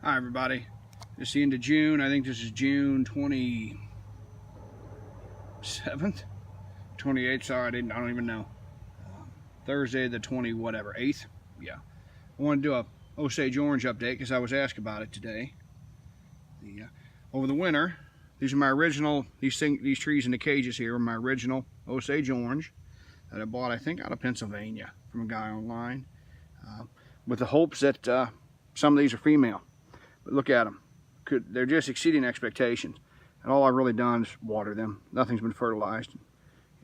Hi everybody, it's the end of June. I think this is June 27th, 28th, sorry, I don't even know. Thursday the 8th, yeah. I want to do a Osage Orange update because I was asked about it today. Over the winter, these are my original, these trees in the cages here are my original Osage Orange that I bought, I think, out of Pennsylvania from a guy online, with the hopes that some of these are female. But look at them. They're just exceeding expectations. And all I've really done is water them. Nothing's been fertilized.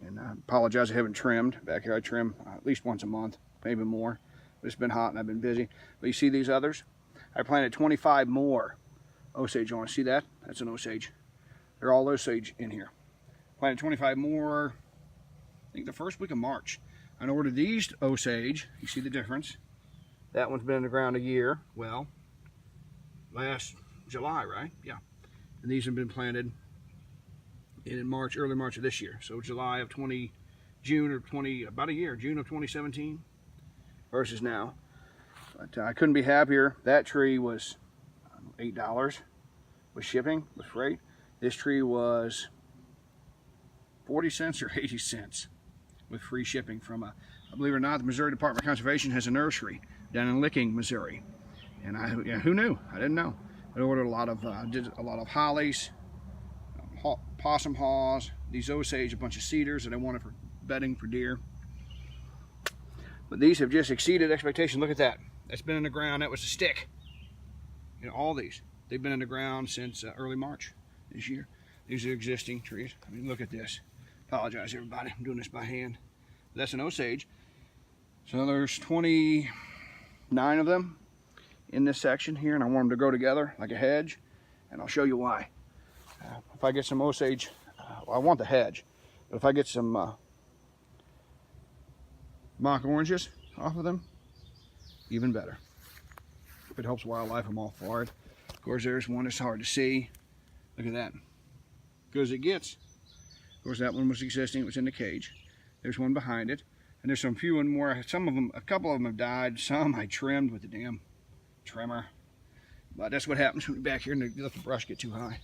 And I apologize I haven't trimmed. Back here I trim at least once a month, maybe more. But it's been hot and I've been busy. But you see these others? I planted 25 more Osage Orange. See that? That's an Osage. They're all Osage in here. Planted 25 more, I think the first week of March. I ordered these Osage. You see the difference? That one's been in the ground a year. Well, last July, right? Yeah. And these have been planted in March, early March of this year. So July of June of 2017 versus now. But I couldn't be happier. That tree was $8 with shipping, with freight. This tree was 40 cents or 80 cents with free shipping from believe it or not, the Missouri Department of Conservation has a nursery down in Licking, Missouri. And who knew? I didn't know. I ordered did a lot of hollies, possum haws, these Osage, a bunch of cedars that I wanted for bedding for deer. But these have just exceeded expectations. Look at that. That's been in the ground. That was a stick. You know, all these. They've been in the ground since early March this year. These are existing trees. I mean, look at this. Apologize, everybody. I'm doing this by hand. That's an Osage. So there's 29 of them in this section here, and I want them to grow together like a hedge, and I'll show you why. If I get some Osage, well, I want the hedge, but if I get some mock oranges off of them, even better. If it helps wildlife, I'm all for it. Of course, there's one that's hard to see. Look at that. Good as it gets. Of course, that one was existing. It was in the cage. There's one behind it, and there's some few and more. Some of them, a couple of them have died. Some I trimmed with the damn trimmer. But that's what happens when you're back here and you let the brush get too high.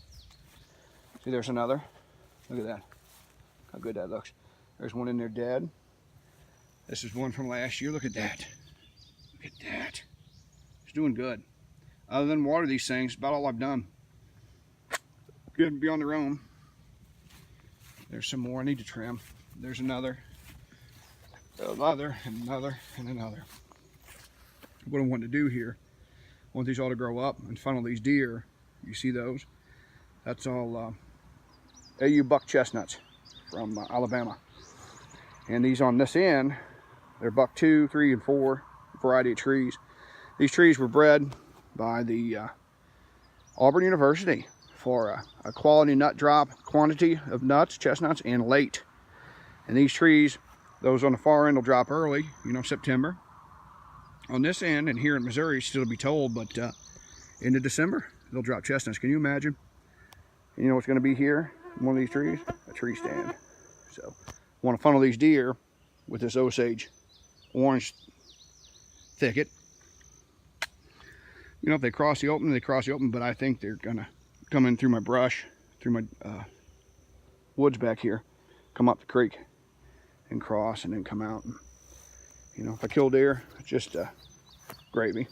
See, there's another. Look at that. How good that looks. There's one in there dead. This is one from last year. Look at that. Look at that. It's doing good. Other than water these things, about all I've done. Good to be on their own. There's some more I need to trim. There's another, and another, and another. What I want to do here, I want these all to grow up and funnel these deer. You see those? That's all AU buck chestnuts from Alabama. And these on this end, they're buck 2, 3, and 4 variety of trees. These trees were bred by the Auburn University for a quality nut drop quantity of nuts, chestnuts, and late. And these trees, those on the far end will drop early, you know, September. On this end, and here in Missouri, still to be told, but into December, they'll drop chestnuts. Can you imagine? You know what's going to be here in one of these trees? A tree stand. So, I want to funnel these deer with this Osage Orange thicket. You know, if they cross the open, they cross the open, but I think they're going to come in through my brush, through my woods back here, come up the creek and cross and then come out. And, you know, if I kill deer, it's just gravy.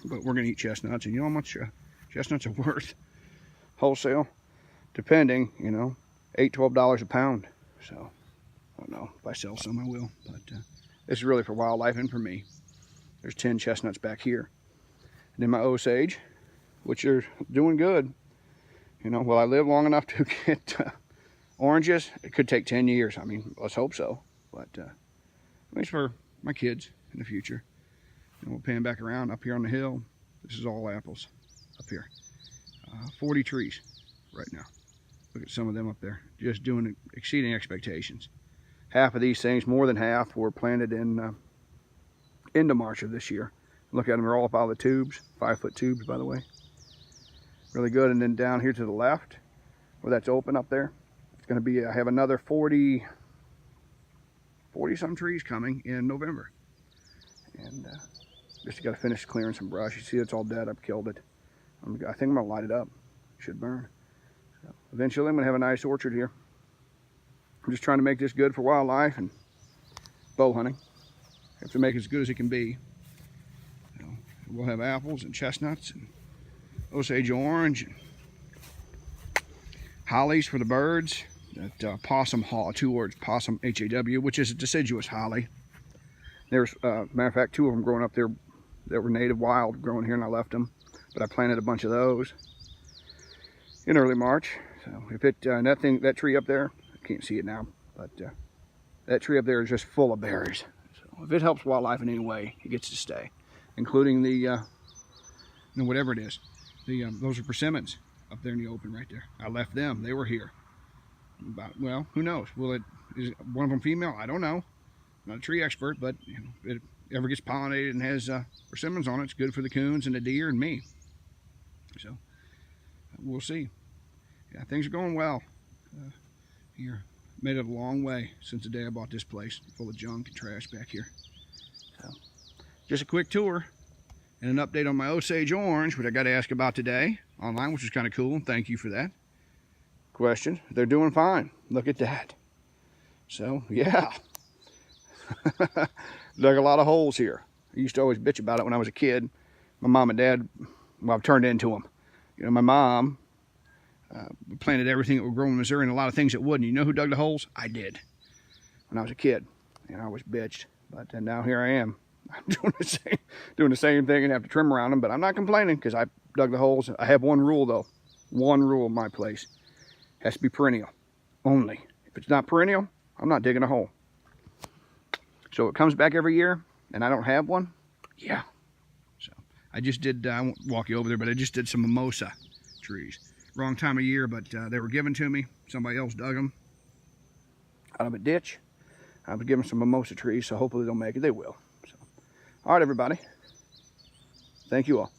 But we're going to eat chestnuts, and you know how much chestnuts are worth wholesale? Depending, you know, $8, $12 a pound. So, I don't know. If I sell some, I will. But this is really for wildlife and for me. There's 10 chestnuts back here. And then my Osage, which are doing good. You know, will I live long enough to get oranges? It could take 10 years. I mean, let's hope so. But at least for my kids in the future. And we'll pan back around up here on the hill. This is all apples up here. 40 trees right now. Look at some of them up there. Just doing exceeding expectations. Half of these things, more than half, were planted in into March of this year. Look at them, they're all up out of the tubes. 5-foot tubes, by the way. Really good. And then down here to the left, where that's open up there, it's going to be, I have another 40 some trees coming in November. And Just got to finish clearing some brush. You see it's all dead. I've killed it. I think I'm going to light it up. It should burn. So eventually I'm going to have a nice orchard here. I'm just trying to make this good for wildlife and bow hunting. Have to make it as good as it can be. So we'll have apples and chestnuts and Osage Orange and hollies for the birds. That possum haw, 2 words, possum H-A-W, which is a deciduous holly. There's, matter of fact, 2 of them growing up there that were native wild growing here, and I left them. But I planted a bunch of those in early March. So if it, that tree up there, I can't see it now, but that tree up there is just full of berries. So if it helps wildlife in any way, it gets to stay, including the, whatever it is. Those are persimmons up there in the open right there. I left them, they were here. Well, who knows? Is one of them female? I don't know. I'm not a tree expert, but if it ever gets pollinated and has persimmons on it, it's good for the coons and the deer and me. So we'll see. Yeah, things are going well here. Made it a long way since the day I bought this place, full of junk and trash back here. So just a quick tour and an update on my Osage Orange, which I got to ask about today online, which is kind of cool. Thank you for that question. They're doing fine. Look at that. So yeah. Dug a lot of holes here. I used to always bitch about it when I was a kid. My mom and dad, well, I've turned into them. You know, my mom planted everything that would grow in Missouri and a lot of things that wouldn't. You know who dug the holes? I did when I was a kid, and I always bitched. But now here I am. I'm doing the same thing and have to trim around them, but I'm not complaining because I dug the holes. I have one rule though. One rule in my place. It has to be perennial only. If it's not perennial, I'm not digging a hole. So it comes back every year and I don't have one. Yeah. So I just did, I won't walk you over there, but I just did some mimosa trees. Wrong time of year, but they were given to me. Somebody else dug them out of a ditch. I was given some mimosa trees, so hopefully they'll make it. They will. So, all right, everybody. Thank you all.